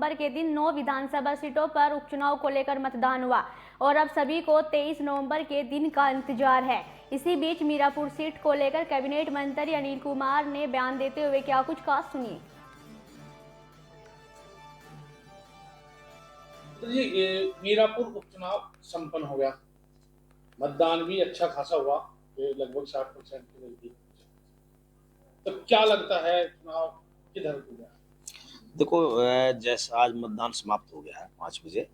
नवंबर के दिन 9 विधानसभा सीटों पर उपचुनाव को लेकर मतदान हुआ और अब सभी को 23 नवंबर के दिन का इंतजार है। इसी बीच मीरापुर सीट को लेकर कैबिनेट मंत्री अनिल कुमार ने बयान देते हुए क्या कुछ कहा, सुनिए। तो जी मीरापुर उपचुनाव संपन्न हो गया, मतदान भी अच्छा खासा हुआ, लगभग 60% के नजदीक। तो क्या लगता है चुनाव किधर को गया? देखो, जैसे आज मतदान समाप्त हो गया है 5 बजे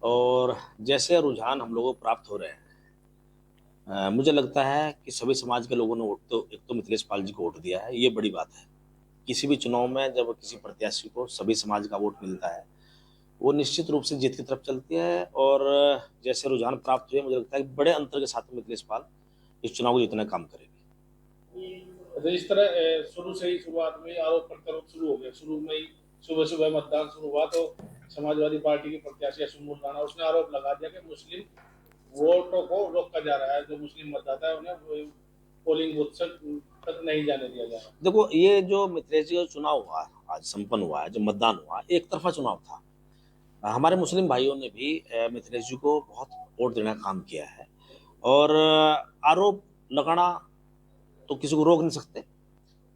और जैसे रुझान हम लोगों को प्राप्त हो रहे हैं, मुझे लगता है कि सभी समाज के लोगों ने वोट तो एक तो मिथिलेश पाल जी को वोट दिया है। ये बड़ी बात है। किसी भी चुनाव में जब किसी प्रत्याशी को सभी समाज का वोट मिलता है, वो निश्चित रूप से जीत की तरफ चलती है। और जैसे रुझान प्राप्त हुए, मुझे लगता है कि बड़े अंतर के साथ मिथिलेश पाल इस चुनाव को जीतने का काम करेंगे। तो इस तरह शुरू से ही शुरुआत में आरोप प्रत्यारोप शुरू हो गया। शुरू में ही सुबह सुबह मतदान शुरू हुआ तो समाजवादी पार्टी के प्रत्याशी असुमुल राणा, उसने आरोप लगा दिया कि मुस्लिम वोटों को रोका जा रहा है, जो मुस्लिम मतदाता है उन्हें पोलिंग बूथ तक नहीं जाने दिया जा रहा। देखो, ये जो मिथिलेश जी का चुनाव हुआ, आज संपन्न हुआ है, जो मतदान हुआ, एक तरफा चुनाव था। हमारे मुस्लिम भाइयों ने भी मिथिलेश जी को बहुत वोट देने का काम किया है और आरोप लगाना तो किसी को रोक नहीं सकते।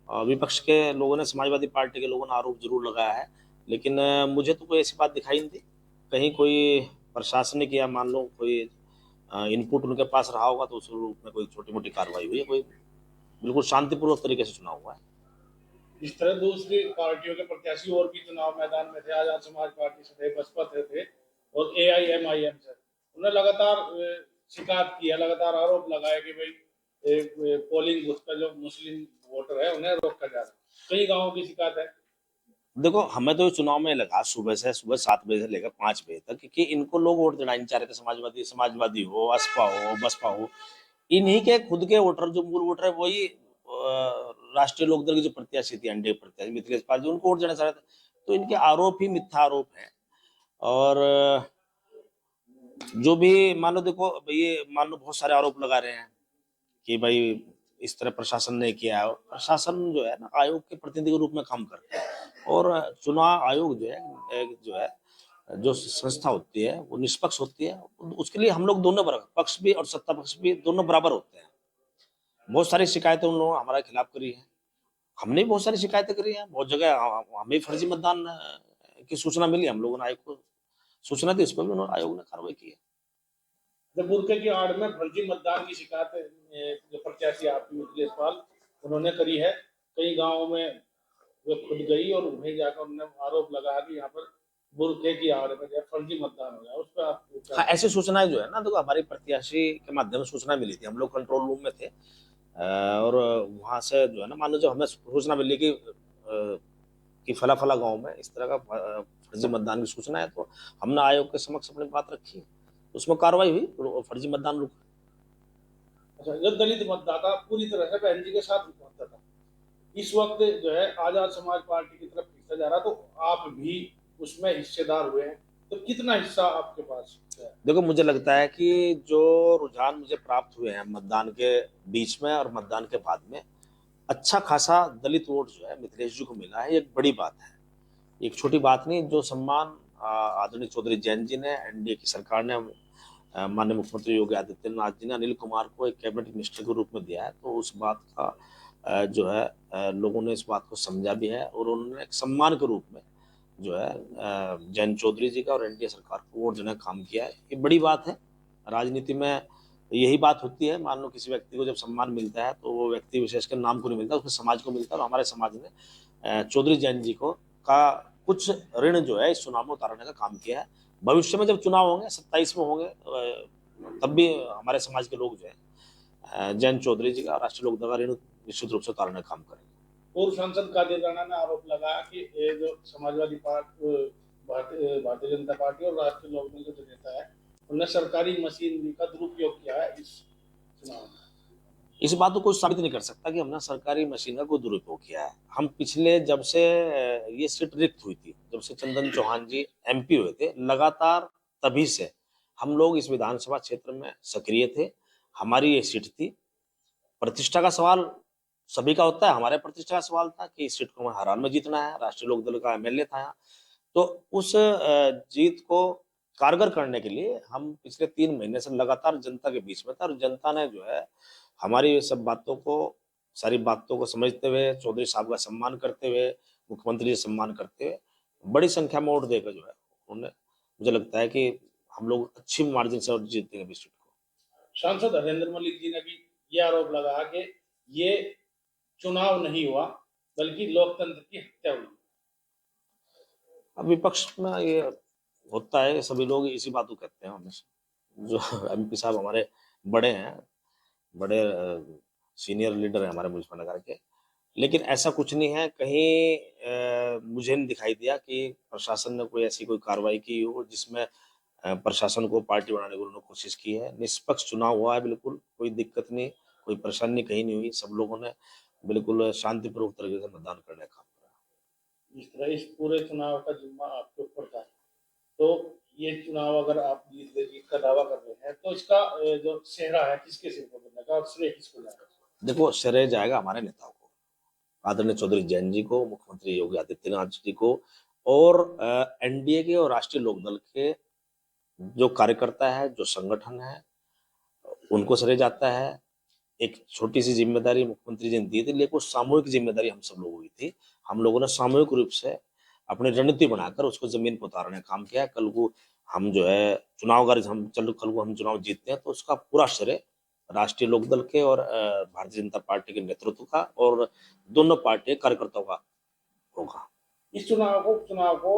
विपक्ष के लोगों ने, समाजवादी पार्टी के लोगों ने आरोप जरूर लगाया है, लेकिन मुझे तो कोई ऐसी बात दिखाई नहीं दी। कहीं कोई प्रशासनिक या मान लो कोई इनपुट उनके पास रहा होगा तो उस रूप में कोई छोटी मोटी कार्रवाई हुई है। कोई बिल्कुल शांतिपूर्वक तरीके से चुनाव हुआ है। इस तरह दूसरी पार्टियों के प्रत्याशी और भी चुनाव मैदान में थे। आजाद समाज पार्टी से थे, बसपा से थे और AIMIM से। उन्होंने लगातार शिकायत की है, लगातार आरोप लगाए कि भाई पोलिंग बूथ का जो मुस्लिम वोटर है उन्हें रोका जा रहा है। कई गांवों की शिकायत है। देखो, हमें तो चुनाव में लगा सुबह 7 बजे से लेकर 5 बजे तक कि इनको लोग वोट देना नहीं चाह रहे थे। समाजवादी हो, असपा हो, बसपा हो, इन्हीं के खुद के वोटर, जो मूल वोटर है, वही राष्ट्रीय लोकदल की जो प्रत्याशी थी, एनडीए प्रत्याशी मिथिलेश पाल जी, उनको वोट देना चाह रहे थे। तो इनके आरोप ही मिथ्या आरोप है। और जो भी मान लो, देखो ये मान लो बहुत सारे आरोप लगा रहे हैं कि भाई इस तरह प्रशासन ने किया है। प्रशासन जो है ना, आयोग के प्रतिनिधि के रूप में काम करता है और चुनाव आयोग जो है जो संस्था होती है वो निष्पक्ष होती है। उसके लिए हम लोग दोनों बराबर, पक्ष भी और सत्ता पक्ष भी दोनों बराबर होते हैं। बहुत सारी शिकायतें उन लोगों ने हमारे खिलाफ करी है, हमने भी बहुत सारी शिकायतें करी हैं। बहुत जगह हमें फर्जी मतदान की सूचना मिली, हम लोगों ने आयोग को सूचना दी, उस पर भी उन्होंने आयोग ने कार्रवाई की है। जब बुरके की आड़ में फर्जी मतदान की शिकायत जो प्रत्याशी आपकी मिथिलेश पाल उन्होंने करी है, कई गाँवों में वो खुद गई और वहीं जाकर उन्होंने आरोप लगाया कि यहाँ पर बुरके की आड़ में जो फर्जी मतदान हो गया। उस पर आप हाँ, ऐसी सूचनाएं जो है ना, देखो हमारी प्रत्याशी के माध्यम से सूचना मिली थी। हम लोग कंट्रोल रूम में थे और वहां से जो है ना, मान लो जब हमें सूचना मिली कि फला फला गांव में इस तरह का फर्जी मतदान की सूचना है, तो हमने आयोग के समक्ष अपनी बात रखी, उसमें कार्रवाई हुई, फर्जी मतदान रुका। अच्छा, जब दलित मतदाता पूरी तरह से बहन जी के साथ होता था, इस वक्त जो है आजाद समाज पार्टी की तरफ खींचा जा रहा, तो आप भी उसमें हिस्सेदार हुए हैं, तो कितना हिस्सा आपके पास है? देखो, मुझे लगता है कि जो रुझान मुझे प्राप्त हुए हैं मतदान के बीच में और मतदान के बाद में, अच्छा खासा दलित वोट जो है मिथिलेश जी को मिला है। एक बड़ी बात है, एक छोटी बात नहीं। जो सम्मान आदरणीय चौधरी जैन जी ने, एनडीए की सरकार ने, माननीय मुख्यमंत्री योगी आदित्यनाथ जी ने अनिल कुमार को एक कैबिनेट मिनिस्टर के रूप में दिया है, तो उस बात का जो है लोगों ने इस बात को समझा भी है और उन्होंने एक सम्मान के रूप में जो है जैन चौधरी जी का और एनडीए सरकार को वोट देने का काम किया है। ये बड़ी बात है। राजनीति में यही बात होती है। मान लो किसी व्यक्ति को जब सम्मान मिलता है तो वो व्यक्ति विशेष के नाम को नहीं मिलता, उसमें समाज को मिलता है। और हमारे समाज ने चौधरी जैन जी को का कुछ ऋण जो है इस चुनाव में उतारने का काम किया है। भविष्य में जब चुनाव होंगे, 27 में होंगे, तब भी हमारे समाज के लोग जो है जैन चौधरी जी का राष्ट्रीय लोकदल का ऋण निश्चित रूप से उतारने का काम करेंगे। पूर्व सांसद कादिर राणा ने आरोप लगाया कि ये जो समाजवादी पार्टी, भारतीय जनता पार्टी और राष्ट्रीय लोकदल के जो नेता है, उन्होंने सरकारी मशीनरी का दुरुपयोग किया है इस चुनाव में। इस बात को कोई साबित नहीं कर सकता कि हमने सरकारी मशीन का कोई दुरुपयोग किया है। हम पिछले, जब से ये सीट रिक्त हुई थी, जब से चंदन चौहान जी MP हुए थे, लगातार तभी से हम लोग इस विधानसभा क्षेत्र में सक्रिय थे। हमारी ये सीट थी। प्रतिष्ठा का सवाल सभी का होता है, हमारे प्रतिष्ठा का सवाल था कि इस सीट को हमें हरान में जीतना है। राष्ट्रीय लोकदल का MLA था यहाँ, तो उस जीत को कारगर करने के लिए हम पिछले 3 महीने से लगातार जनता के बीच में था, और जनता ने जो है हमारी सब बातों को, सारी बातों को समझते हुए, चौधरी साहब का सम्मान करते हुए, मुख्यमंत्री का सम्मान करते हुए बड़ी संख्या में वोट देकर जो है उन्होंने, मुझे लगता है कि हम लोग अच्छी मार्जिन से और जीतेंगे इस सीट को। सांसद हरेंद्र मलिक जी ने भी ये आरोप लगाया कि ये चुनाव नहीं हुआ बल्कि लोकतंत्र की हत्या हुई। अब विपक्ष में ये होता है, सभी लोग इसी बात को कहते हैं हमेशा। जो एमपी साहब हमारे बड़े हैं, बड़े सीनियर लीडर हैं हमारे मुजफ्फरनगर के, लेकिन ऐसा कुछ नहीं है। कहीं मुझे नहीं दिखाई दिया कि प्रशासन ने कोई ऐसी कोई कार्रवाई की हो जिसमें प्रशासन को पार्टी बनाने की उन्होंने कोशिश की है। निष्पक्ष चुनाव हुआ है, बिल्कुल कोई दिक्कत नहीं, कोई परेशानी कहीं नहीं हुई। सब लोगों ने बिल्कुल शांतिपूर्वक तरीके से मतदान करने का काम करा। जिस तरह इस पूरे चुनाव का जिम्मा आपके ऊपर था, तो ये चुनाव अगर आप जीत का दावा कर रहे हैं तो इसका जो सेहरा है किसके सिर पर बनने का और श्रेय किसको जाएगा? देखो, श्रेय जाएगा हमारे नेताओं को, आदरणीय चौधरी जैन जी को, मुख्यमंत्री योगी आदित्यनाथ जी को, और एनडीए के और राष्ट्रीय लोकदल के जो कार्यकर्ता है, जो संगठन है, उनको श्रेय जाता है। एक छोटी सी जिम्मेदारी मुख्यमंत्री जी ने दी थी, लेकिन सामूहिक जिम्मेदारी हम सब लोगों की थी। हम लोगों ने सामूहिक रूप से अपनी रणनीति बनाकर उसको जमीन पर उतारने का काम किया। कल को हम जो है चुनाव अगर हम कल को हम चुनाव जीतते हैं तो उसका पूरा श्रेय राष्ट्रीय लोकदल के और भारतीय जनता पार्टी के नेतृत्व का और दोनों पार्टी कार्यकर्ताओं का होगा। इस चुनाव को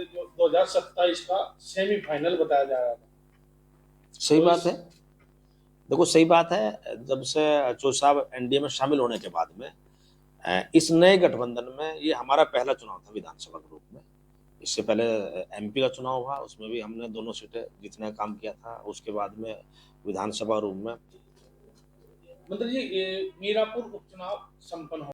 जो 2027 का सेमीफाइनल बताया जा रहा था। सही बात है। देखो, सही बात है। जब से चौधरी साहब एनडीए में शामिल होने के बाद में इस नए गठबंधन में ये हमारा पहला चुनाव था विधानसभा के रूप में। इससे पहले एमपी का चुनाव हुआ, उसमें भी हमने दोनों सीटें जीतने का काम किया था। उसके बाद में विधानसभा रूप में मंत्री जी, मीरापुर उपचुनाव संपन्न